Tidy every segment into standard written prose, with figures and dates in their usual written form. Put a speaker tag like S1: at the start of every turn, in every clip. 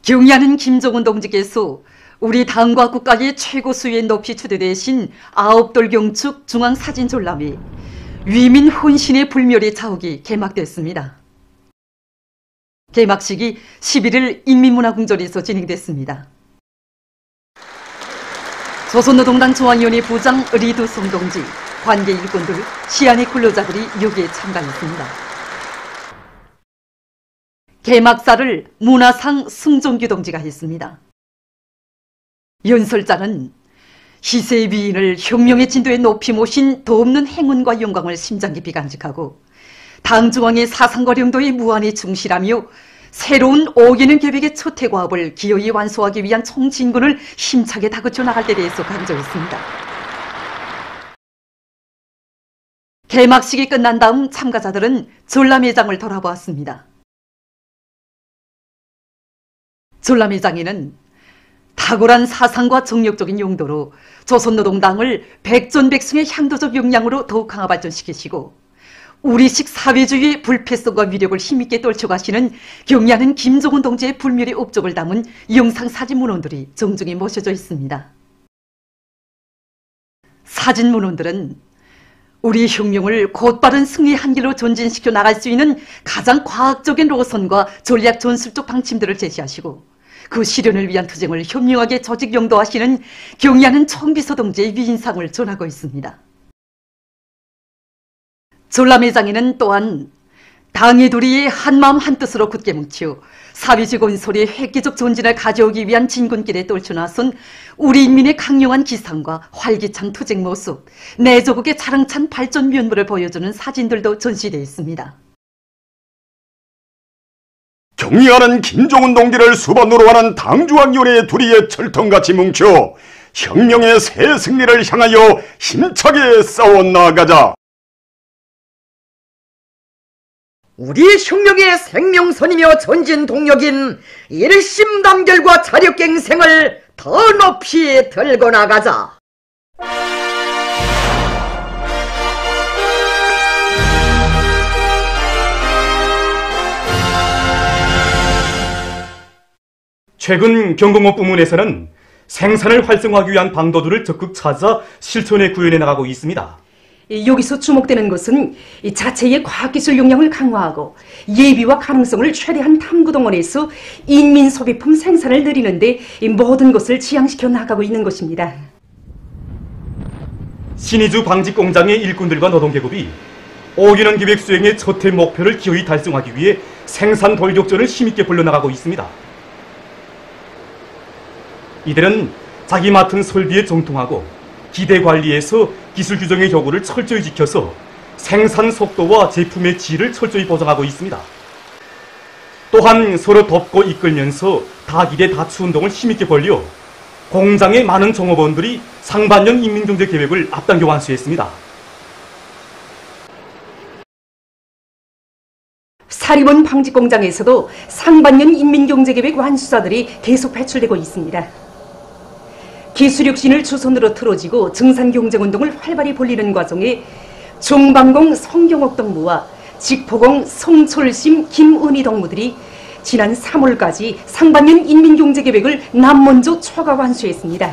S1: 경의하는 김정은 동지께서 우리 당과 국가의 최고 수위에 높이 추대되신 아홉돌 경축 중앙사진 졸람이 위민 혼신의 불멸의 자욱이 개막됐습니다. 개막식이 11일 인민문화궁전에서 진행됐습니다. 조선노동당 중앙위원회 부장 리두성 동지, 관계 일꾼들, 시안의 근로자들이 여기에 참가했습니다. 개막사를 문화상 승종규 동지가 했습니다. 연설자는 희세의 위인을 혁명의 진도에 높이 모신 도없는 행운과 영광을 심장 깊이 간직하고 당 중앙의 사상과 영도에 무한히 충실하며 새로운 5개년 계획의 첫 해과업을 기어이 완수하기 위한 총진군을 힘차게 다그쳐 나갈 데 대해서 강조했습니다. 개막식이 끝난 다음 참가자들은 전람회장을 돌아보았습니다. 전람회장에는 탁월한 사상과 정력적인 용도로 조선노동당을 백전백승의 향도적 역량으로 더욱 강화 발전시키시고 우리식 사회주의의 불패성과 위력을 힘있게 떨쳐가시는 경의하는 김정은 동지의 불멸의 업적을 담은 영상사진 문헌들이 정중히 모셔져 있습니다. 사진 문헌들은 우리 혁명을 곧바른 승리의 한 길로 전진시켜 나갈 수 있는 가장 과학적인 노선과 전략 전술적 방침들을 제시하시고 그 실현을 위한 투쟁을 현명하게 조직 영도하시는 경의하는 총비서 동지의 위인상을 전하고 있습니다. 전람회장에는 또한 당의 도리에 한마음 한뜻으로 굳게 뭉쳐 사회주의 건설의 획기적 전진을 가져오기 위한 진군길에 떨쳐나선 우리 인민의 강력한 기상과 활기찬 투쟁 모습, 내조국의 자랑찬 발전 면모를 보여주는 사진들도 전시되어 있습니다.
S2: 경의하는 김정은 동지를 수반으로 하는 당중앙위원회의 둘이의 철통같이 뭉쳐 혁명의 새 승리를 향하여 힘차게 싸워나가자.
S3: 우리 혁명의 생명선이며 전진 동력인 일심단결과 자력갱생을 더 높이 들고 나가자.
S4: 최근 경공업 부문에서는 생산을 활성화하기 위한 방도들을 적극 찾아 실천에 구현해 나가고 있습니다.
S5: 여기서 주목되는 것은 자체의 과학기술 역량을 강화하고 예비와 가능성을 최대한 탐구동원해서 인민 소비품 생산을 늘리는데 모든 것을 지향시켜 나가고 있는 것입니다.
S4: 신의주 방직공장의 일꾼들과 노동계급이 5개년 계획 수행의 첫 해 목표를 기어이 달성하기 위해 생산 돌격전을 힘있게 벌려나가고 있습니다. 이들은 자기 맡은 설비에 정통하고 기대 관리에서 기술 규정의 요구를 철저히 지켜서 생산 속도와 제품의 질을 철저히 보장하고 있습니다. 또한 서로 돕고 이끌면서 다기대 다추운동을 힘있게 벌려 공장의 많은 종업원들이 상반년 인민경제 계획을 앞당겨 완수했습니다.
S5: 사립원 방직공장에서도 상반년 인민경제계획 완수자들이 계속 배출되고 있습니다. 기술혁신을 주선으로 틀어지고 증산경쟁운동을 활발히 벌리는 과정에 종방공 성경옥 동무와 직포공 송철심 김은희 동무들이 지난 3월까지 상반년 인민경제계획을 남먼저 초과 완수했습니다.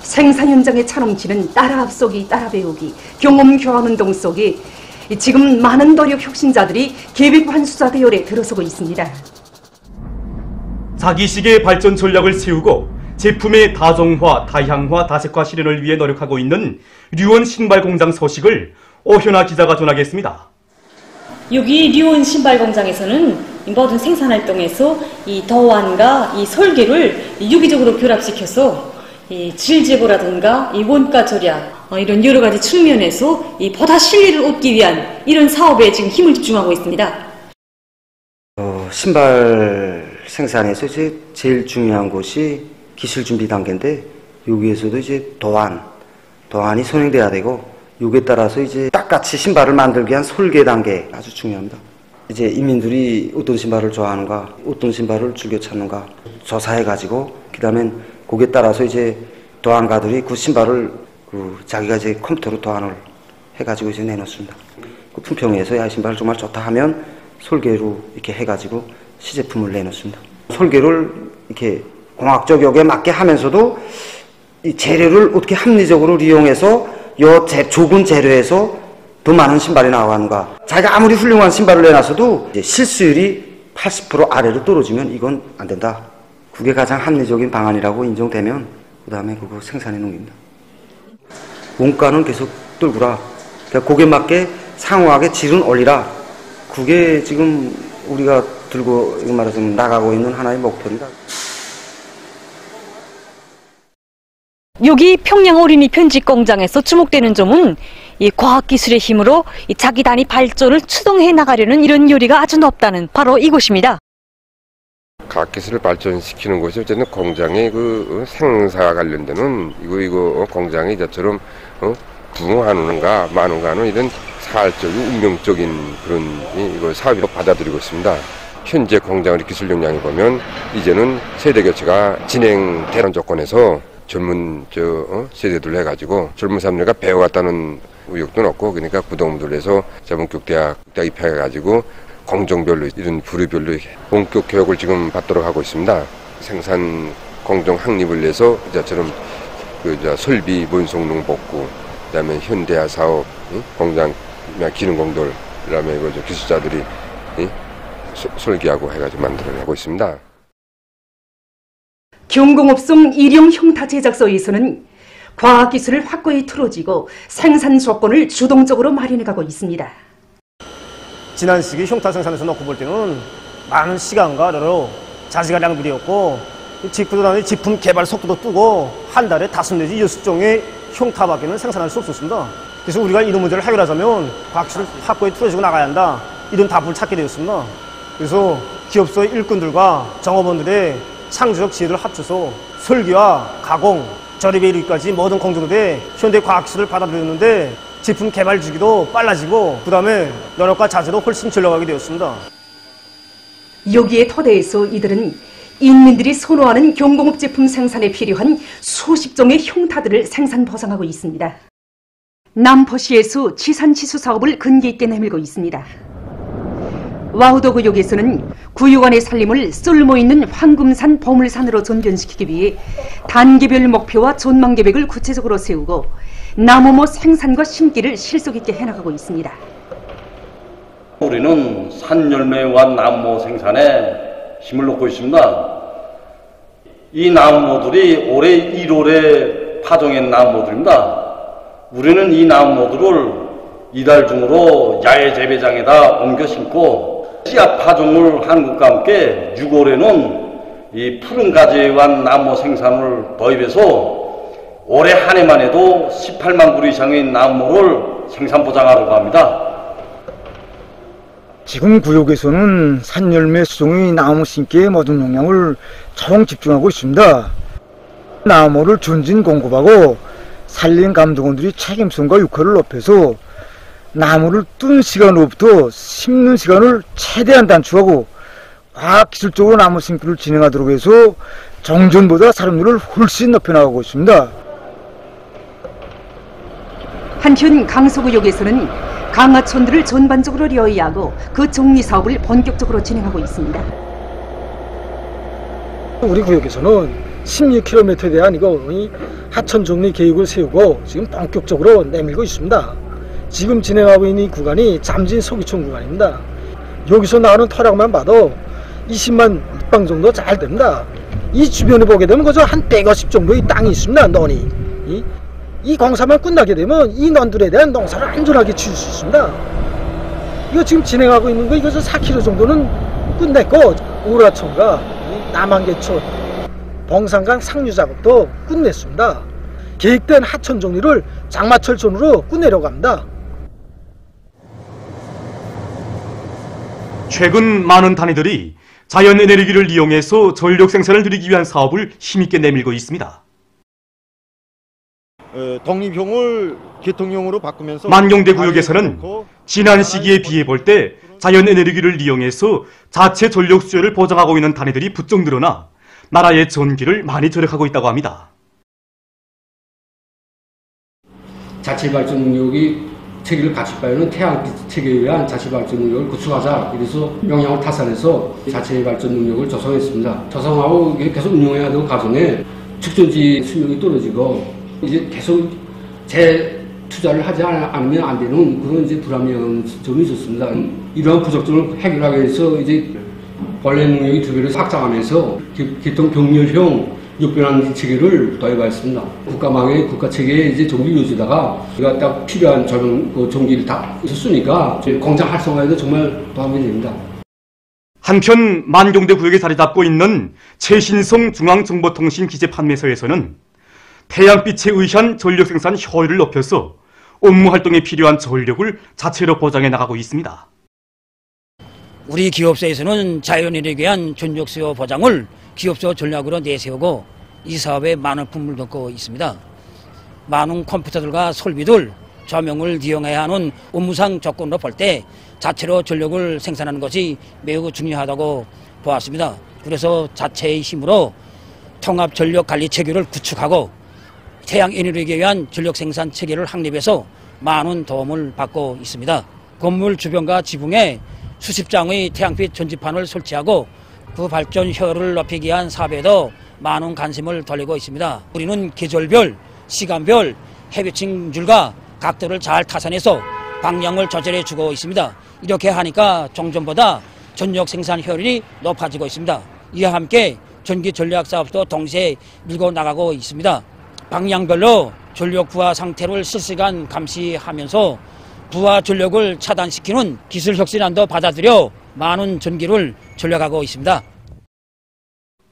S5: 생산 현장에 차넘치는 따라 앞서기 따라 배우기 경험 교환운동 속에 지금 많은 노력 혁신자들이 계획 완수자 대열에 들어서고 있습니다.
S4: 자기식의 발전 전략을 세우고 제품의 다종화, 다향화, 다색화 실현을 위해 노력하고 있는 류원 신발공장 소식을 오현아 기자가 전하겠습니다.
S6: 여기 류원 신발공장에서는 모든 생산활동에서 이 도안과 이 설계를 유기적으로 결합시켜서 이 질제고라든가 이 원가 절약 이런 여러 가지 측면에서 이 보다 신뢰를 얻기 위한 이런 사업에 지금 힘을 집중하고 있습니다.
S7: 신발 생산에서 이제 제일 중요한 것이 기술 준비 단계인데 여기에서도 이제 도안이 선행돼야 되고 여기에 따라서 이제 딱같이 신발을 만들기 위한 설계 단계 아주 중요합니다. 이제 인민들이 어떤 신발을 좋아하는가, 어떤 신발을 즐겨 찾는가 조사해가지고 그다음엔 거기에 따라서 이제 도안가들이 그 신발을 자기가 이제 컴퓨터로 도안을 해가지고 이제 내놓습니다. 그 품평회에서 야, 이 신발 정말 좋다 하면 설계로 이렇게 해가지고 시제품을 내놓습니다. 설계를 이렇게 공학적역에 맞게 하면서도 이 재료를 어떻게 합리적으로 이용해서 좁은 재료에서 더 많은 신발이 나가는가. 자기가 아무리 훌륭한 신발을 내놨어도 이제 실수율이 80% 아래로 떨어지면 이건 안 된다. 그게 가장 합리적인 방안이라고 인정되면 그 다음에 그거 생산해 놓습니다. 원가는 계속 떨구라. 그러니까 거기에 맞게 상호하게 질은 올리라. 그게 지금 우리가 들고 말하자면 나가고 있는 하나의 목표입니다.
S6: 여기 평양 어린이 편집 공장에서 주목되는 점은 이 과학기술의 힘으로 이 자기 단위 발전을 추동해 나가려는 이런 요리가 아주 높다는 바로 이곳입니다.
S8: 과학기술을 발전시키는 것이 어쨌든 공장의 그 생사와 관련되는 이거 공장이 이제처럼 부흥하는가 마는가는 이런 사활적인 운명적인 그런 이걸 사업으로 받아들이고 있습니다. 현재 공장의 기술 역량을 보면 이제는 세대 교체가 진행되는 조건에서 젊은 세대들 해가지고 젊은 사람들과 배워갔다는 의욕도 높고 그러니까 구동들에서 자본교육대학 입학해가지고 공정별로 이런 부류별로 본격 교육을 지금 받도록 하고 있습니다. 생산 공정 확립을 위해서 이제처럼 설비 문송농 복구, 그다음에 현대화 사업, 공장 기능공들, 그다음에 기술자들이 설계하고 해가지고 만들어내고 있습니다.
S5: 경공업송 일용 형타 제작소에서는 과학기술을 확고히 틀어지고 생산 조건을 주동적으로 마련해가고 있습니다.
S9: 지난 시기 흉타 생산에서 놓고 볼 때는 많은 시간과 여러 자지간량 들이었고 직구도 제품 개발 속도도 뜨고 한 달에 5 내지 6종의 흉타밖에는 생산할 수 없었습니다. 그래서 우리가 이런 문제를 해결하자면 과학기술을 확고히 틀어지고 나가야 한다. 이런 답을 찾게 되었습니다. 그래서 기업소의 일꾼들과 정업원들의 창조적 지혜를 합쳐서 설계와 가공, 조립에 이르기까지 모든 공정들에 현대 과학기술을 받아들였는데 제품 개발 주기도 빨라지고 그 다음에 노력과 자세도 훨씬 절약하게 되었습니다.
S5: 여기에 토대에서 이들은 인민들이 선호하는 경공업 제품 생산에 필요한 수십 종의 흉타들을 생산 보상하고 있습니다. 남포시에서 지산지수 사업을 근기 있게 내밀고 있습니다. 와우도 구역에서는 구역 안의 산림을 쓸모있는 황금산 보물산으로 전변시키기 위해 단계별 목표와 전망 계획을 구체적으로 세우고 나무모 생산과 심기를 실속 있게 해나가고 있습니다.
S10: 우리는 산열매와 나무모 생산에 힘을 놓고 있습니다. 이 나무모들이 올해 1월에 파종한 나무모들입니다. 우리는 이 나무모들을 이달 중으로 야외 재배장에다 옮겨 심고 씨앗 파종을 하는 것과 함께 6월에는 이 푸른 가지와 나무 생산을 도입해서 올해 한 해만 해도 18만 그루 이상의 나무를 생산 보장하려고 합니다.
S11: 지금 구역에서는 산열매 수종의 나무 심기에 모든 역량을 총 집중하고 있습니다. 나무를 전진 공급하고 산림 감독원들이 책임성과 역할을 높여서 나무를 뜬 시간으로부터 심는 시간을 최대한 단축하고 과학기술적으로 나무 심기를 진행하도록 해서 정전보다 사람들을 훨씬 높여나가고 있습니다.
S5: 한편 강서구역에서는 강하촌들을 전반적으로 리어이하고 그 정리사업을 본격적으로 진행하고 있습니다.
S11: 우리 구역에서는 16km에 대한 하천 정리 계획을 세우고 지금 본격적으로 내밀고 있습니다. 지금 진행하고 있는 이 구간이 잠진 서귀촌 구간입니다. 여기서 나오는 토락만 봐도 20만 입방 정도 잘 됩니다. 이 주변에 보게 되면 그저 한 150 정도의 땅이 있습니다. 논이. 이 공사만 끝나게 되면 이 논들에 대한 농사를 안전하게 지을 수 있습니다. 이거 지금 진행하고 있는 거 이거 4km 정도는 끝냈고 우라촌과 남한계촌, 봉산강 상류 작업도 끝냈습니다. 계획된 하천 정리를 장마철촌으로 끝내려고 합니다.
S4: 최근 많은 단위들이 자연에너지를 이용해서 전력 생산을 늘리기 위한 사업을 힘있게 내밀고 있습니다.
S12: 독립형을 계통형으로 바꾸면서
S4: 만경대 구역에서는 지난 시기에 비해 볼 때 자연에너지를 이용해서 자체 전력 수요를 보장하고 있는 단위들이 부쩍 늘어나 나라의 전기를 많이 절약하고 있다고 합니다.
S13: 자체 발전 능력이 체계를 갖춘 태양빛 체계에 의한 자체 발전 능력을 구축하자. 이래서 영향을 타산해서 자체 발전 능력을 조성했습니다. 조성하고 계속 운영해야 될 과정에 축전지 수명이 떨어지고 이제 계속 재투자를 하지 않으면 안 되는 그런 이제 불합리한 점이 있었습니다. 이러한 부족점을 해결하기 위해서 이제 관련 능력이 2배로 확장하면서 기통 병렬형 역변환 체계를 도입하였습니다. 국가망의 국가 체계에 이제 전기를 넣어주다가 우리가 딱 필요한 전기를 다 있었으니까 공장 활성화에도 정말 도움이 됩니다.
S4: 한편 만경대 구역에 자리 잡고 있는 최신성 중앙정보통신 기재 판매소에서는 태양빛에 의한 전력 생산 효율을 높여서 업무 활동에 필요한 전력을 자체로 보장해 나가고 있습니다.
S14: 우리 기업소에서는 자연에너지에 의한 전력 수요 보장을 기업소 전략으로 내세우고 이 사업에 많은 품을 넣고 있습니다. 많은 컴퓨터들과 설비들, 조명을 이용해야 하는 업무상 조건으로 볼 때 자체로 전력을 생산하는 것이 매우 중요하다고 보았습니다. 그래서 자체의 힘으로 통합 전력 관리 체계를 구축하고 태양 에너지에 의한 전력 생산 체계를 확립해서 많은 도움을 받고 있습니다. 건물 주변과 지붕에 수십 장의 태양빛 전지판을 설치하고 그 발전 효율을 높이기 위한 사업에도 많은 관심을 돌리고 있습니다. 우리는 계절별, 시간별, 해외층 줄과 각도를 잘 타산해서 방향을 조절해 주고 있습니다. 이렇게 하니까 종전보다 전력 생산 효율이 높아지고 있습니다. 이와 함께 전기 전략 사업도 동시에 밀고 나가고 있습니다. 방향별로 전력 부하 상태를 실시간 감시하면서 부하 전력을 차단시키는 기술 혁신안도 받아들여 많은 전기를 전력하고 있습니다.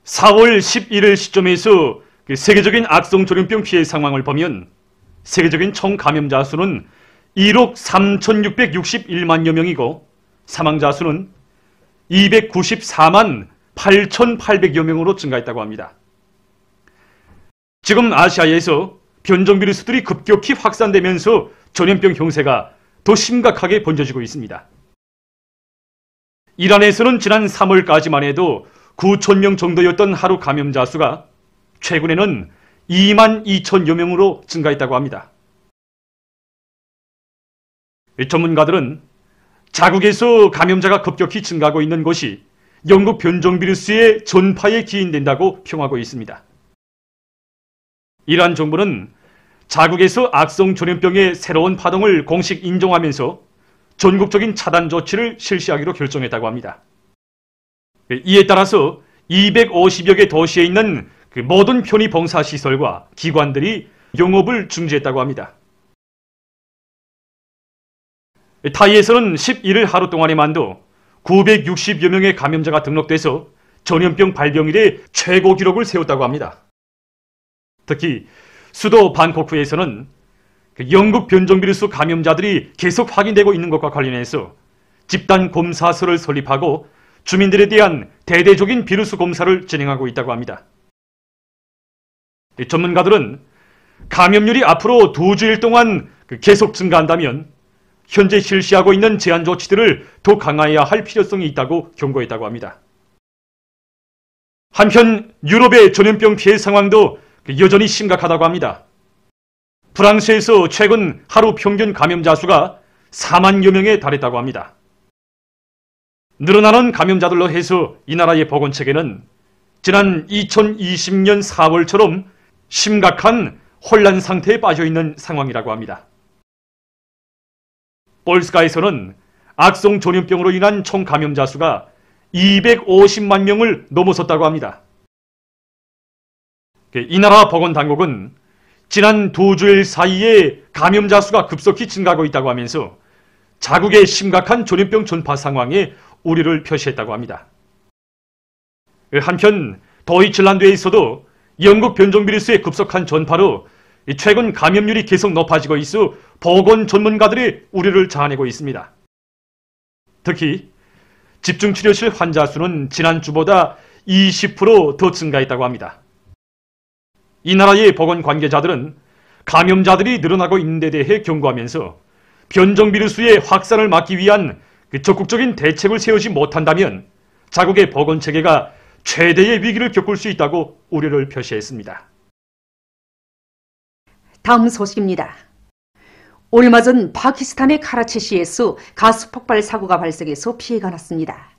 S4: 4월 11일 시점에서 세계적인 악성 조련병 피해 상황을 보면 세계적인 총 감염자 수는 1억 3,661만여 명이고 사망자 수는 294만 8,800여 명으로 증가했다고 합니다. 지금 아시아에서 변종 비루스들이 급격히 확산되면서 전염병 형세가 더 심각하게 번져지고 있습니다. 이란에서는 지난 3월까지만 해도 9,000명 정도였던 하루 감염자 수가 최근에는 2만 2천여 명으로 증가했다고 합니다. 전문가들은 자국에서 감염자가 급격히 증가하고 있는 것이 영국 변종 비루스의 전파에 기인된다고 평하고 있습니다. 이란 정부는 자국에서 악성 전염병의 새로운 파동을 공식 인정하면서 전국적인 차단 조치를 실시하기로 결정했다고 합니다. 이에 따라서 250여 개 도시에 있는 모든 편의 봉사시설과 기관들이 영업을 중지했다고 합니다. 타이에서는 11일 하루 동안에만도 960여 명의 감염자가 등록돼서 전염병 발병 이래 최고 기록을 세웠다고 합니다. 특히 수도 방코크에서는 영국 변종 비루스 감염자들이 계속 확인되고 있는 것과 관련해서 집단 검사소를 설립하고 주민들에 대한 대대적인 비루스 검사를 진행하고 있다고 합니다. 전문가들은 감염률이 앞으로 2주일 동안 계속 증가한다면 현재 실시하고 있는 제한 조치들을 더 강화해야 할 필요성이 있다고 경고했다고 합니다. 한편 유럽의 전염병 피해 상황도 여전히 심각하다고 합니다. 프랑스에서 최근 하루 평균 감염자 수가 4만여 명에 달했다고 합니다. 늘어나는 감염자들로 해서 이 나라의 보건체계는 지난 2020년 4월처럼 심각한 혼란 상태에 빠져있는 상황이라고 합니다. 폴스카에서는 악성 전염병으로 인한 총 감염자 수가 250만 명을 넘어섰다고 합니다. 이 나라 보건당국은 지난 2주일 사이에 감염자 수가 급속히 증가하고 있다고 하면서 자국의 심각한 전염병 전파 상황에 우려를 표시했다고 합니다. 한편 도이칠란드에서도 영국 변종 비루스의 급속한 전파로 최근 감염률이 계속 높아지고 있어 보건 전문가들이 우려를 자아내고 있습니다. 특히 집중치료실 환자 수는 지난주보다 20% 증가했다고 합니다. 이 나라의 보건 관계자들은 감염자들이 늘어나고 있는 데 대해 경고하면서 변종 비루스의 확산을 막기 위한 적극적인 대책을 세우지 못한다면 자국의 보건 체계가 최대의 위기를 겪을 수 있다고 우려를 표시했습니다.
S1: 다음 소식입니다.
S5: 얼마 전 파키스탄의 카라치시에서 가스 폭발 사고가 발생해서 피해가 났습니다.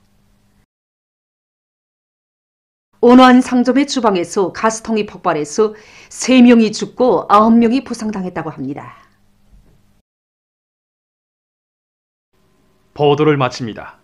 S5: 어느 한 상점의 주방에서 가스통이 폭발해서 3명이 죽고 9명이 부상당했다고 합니다.
S4: 보도를 마칩니다.